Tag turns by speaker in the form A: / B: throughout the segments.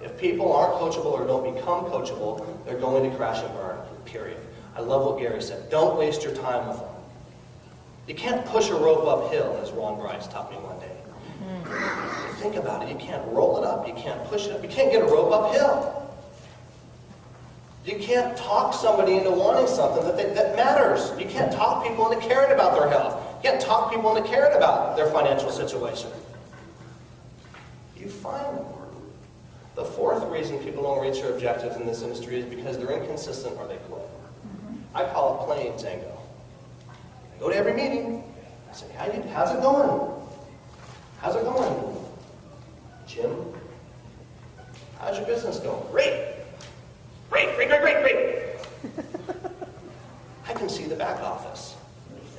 A: If people aren't coachable or don't become coachable, they're going to crash and burn, period. I love what Gary said. Don't waste your time with them. You can't push a rope uphill, as Ron Bryce taught me one day. Think about it. You can't roll it up. You can't push it up. You can't get a rope uphill. You can't talk somebody into wanting something that matters. You can't talk people into caring about their health. You can't talk people into caring about their financial situation. You find them. The fourth reason people don't reach their objectives in this industry is because they're inconsistent or they quit. I call it playing Xango. I go to every meeting. I say, how's it going? How's it going? Jim, how's your business going? Great. Great. I can see the back office.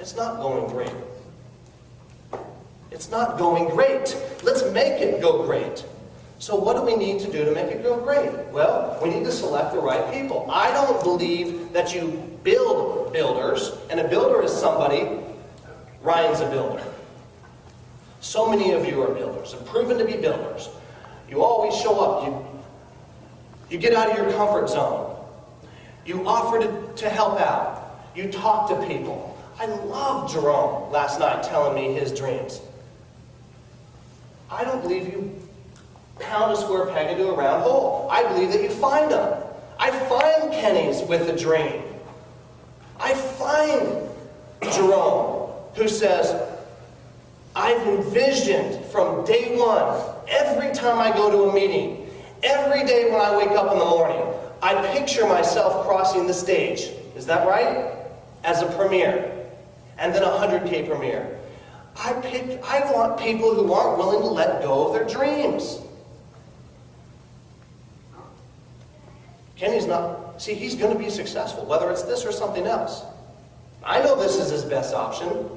A: It's not going great. It's not going great. Let's make it go great. So what do we need to do to make it go great? Well, we need to select the right people. I don't believe that you build builders, and a builder is somebody. Ryan's a builder. So many of you are builders, have proven to be builders. You always show up. You get out of your comfort zone. You offer to help out. You talk to people. I love Jerome last night telling me his dreams. I don't believe you pound a square peg into a round hole. I believe that you find them. I find Kenny's with a dream. I find Jerome who says, I've envisioned from day one, every time I go to a meeting, every day when I wake up in the morning, I picture myself crossing the stage. Is that right? As a premier. And then a 100K premier. I want people who aren't willing to let go of their dreams. Kenny's not, see, he's going to be successful, whether it's this or something else. I know this is his best option.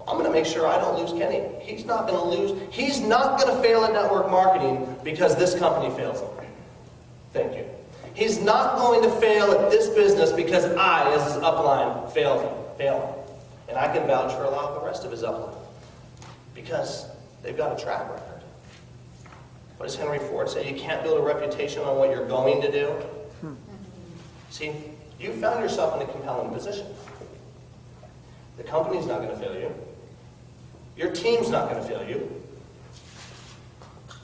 A: I'm going to make sure I don't lose Kenny. He's not going to lose. He's not going to fail at network marketing because this company fails him. Thank you. He's not going to fail at this business because I, as his upline, fail him. And I can vouch for a lot of the rest of his upline because they've got a track record. What does Henry Ford say? You can't build a reputation on what you're going to do. See, you found yourself in a compelling position. The company's not going to fail you. Your team's not going to fail you.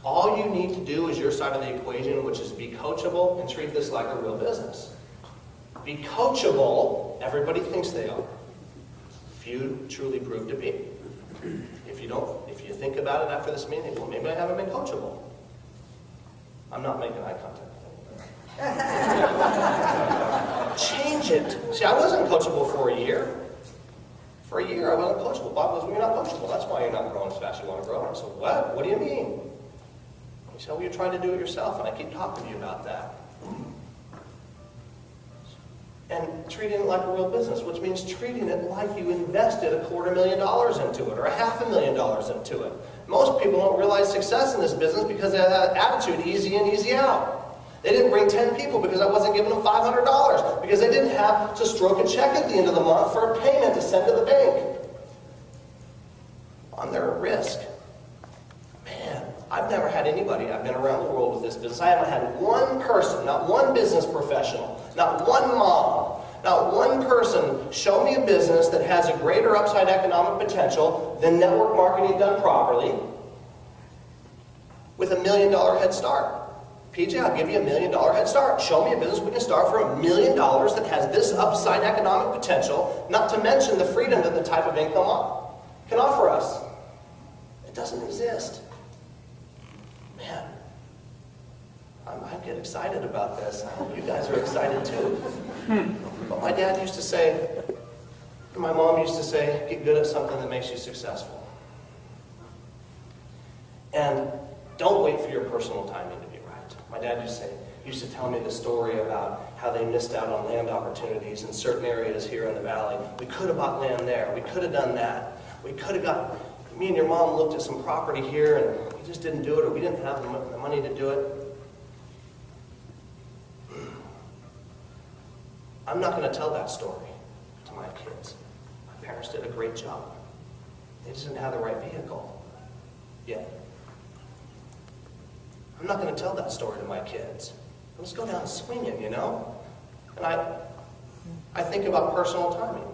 A: All you need to do is your side of the equation, which is be coachable and treat this like a real business. Be coachable, everybody thinks they are. Few truly prove to be. If you think about it after this meeting, well, maybe I haven't been coachable. I'm not making eye contact. Change it. See, I wasn't coachable for a year. For a year, I wasn't coachable. Bob goes, well, you're not coachable. That's why you're not growing as fast as you want to grow. I said, what? What do you mean? He said, well, you're trying to do it yourself, and I keep talking to you about that. And treating it like a real business, which means treating it like you invested $250,000 into it or $500,000 into it. Most people don't realize success in this business because they have that attitude, easy in, easy out. They didn't bring 10 people because I wasn't giving them $500, because they didn't have to stroke a check at the end of the month for a payment to send to the bank. I'm there at risk. Man, I've never had anybody, I've been around the world with this business, I haven't had one person, not one business professional, not one mom, not one person show me a business that has a greater upside economic potential than network marketing done properly with $1 million head start. PJ, I'll give you $1 million head start. Show me a business we can start for $1 million that has this upside economic potential, not to mention the freedom that the type of income can offer us. It doesn't exist. Man, I get excited about this. I hope you guys are excited too. But my dad used to say, and my mom used to say, get good at something that makes you successful. And don't wait for your personal timing to be right. My dad used to tell me the story about how they missed out on land opportunities in certain areas here in the valley. We could have bought land there. We could have done that. We could have got, me and your mom looked at some property here and we just didn't do it, or we didn't have the money to do it. I'm not going to tell that story to my kids. My parents did a great job. They just didn't have the right vehicle yet. I'm not going to tell that story to my kids. Let's go down swinging, you know? And I think about personal timing.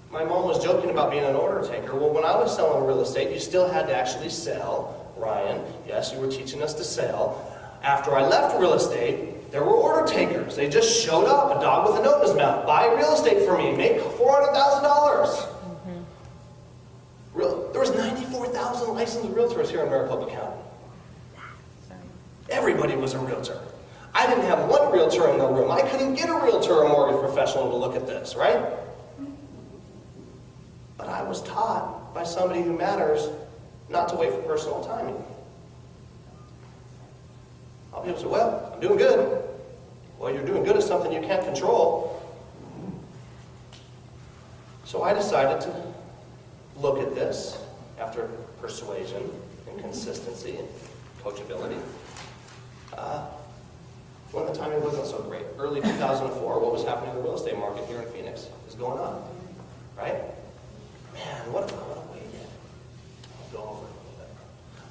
A: My mom was joking about being an order taker. Well, when I was selling real estate, you still had to actually sell. Ryan, yes, you were teaching us to sell. After I left real estate, there were order takers. They just showed up, a dog with a note in his mouth. Buy real estate for me, make $400,000. There was 94,000 licensed realtors here in Maricopa County. Everybody was a realtor. I didn't have one realtor in the room. I couldn't get a realtor or mortgage professional to look at this, right? But I was taught by somebody who matters not to wait for personal timing. I'll people say, well, I'm doing good. Well, you're doing good at something you can't control. So I decided to look at this after persuasion and consistency and coachability. When the timing wasn't so great. Early 2004, what was happening in the real estate market here in Phoenix was going on, right? Man, what if I would have waited? I'll go over it a little bit.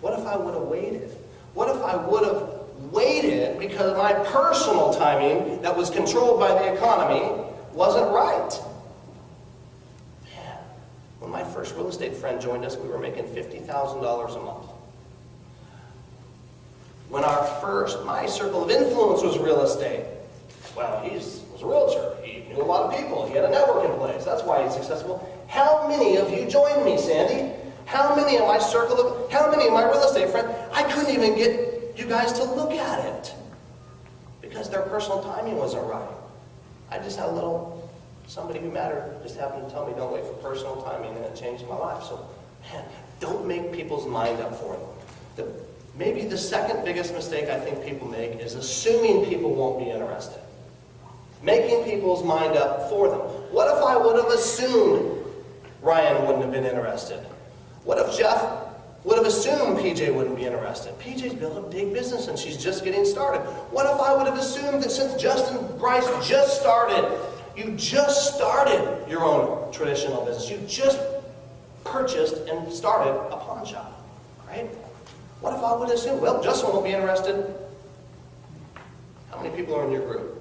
A: What if I would have waited? What if I would have waited because my personal timing that was controlled by the economy wasn't right? Man, when my first real estate friend joined us, we were making $50,000 a month. When my circle of influence was real estate, well, he was a realtor. He knew a lot of people. He had a network in place. That's why he's successful. How many of you joined me, Sandy? How many of my real estate friends? I couldn't even get you guys to look at it because their personal timing wasn't right. I just had somebody who mattered just happened to tell me, don't wait for personal timing, and it changed my life. So, man, don't make people's mind up for them. Maybe the second biggest mistake I think people make is assuming people won't be interested. Making people's mind up for them. What if I would have assumed Ryan wouldn't have been interested? What if Jeff would have assumed PJ wouldn't be interested? PJ's built a big business and she's just getting started. What if I would have assumed that since Justin Bryce just started, you just started your own traditional business. You just purchased and started a pawn shop, right? What if I would assume, well, Justin won't be interested? How many people are in your group?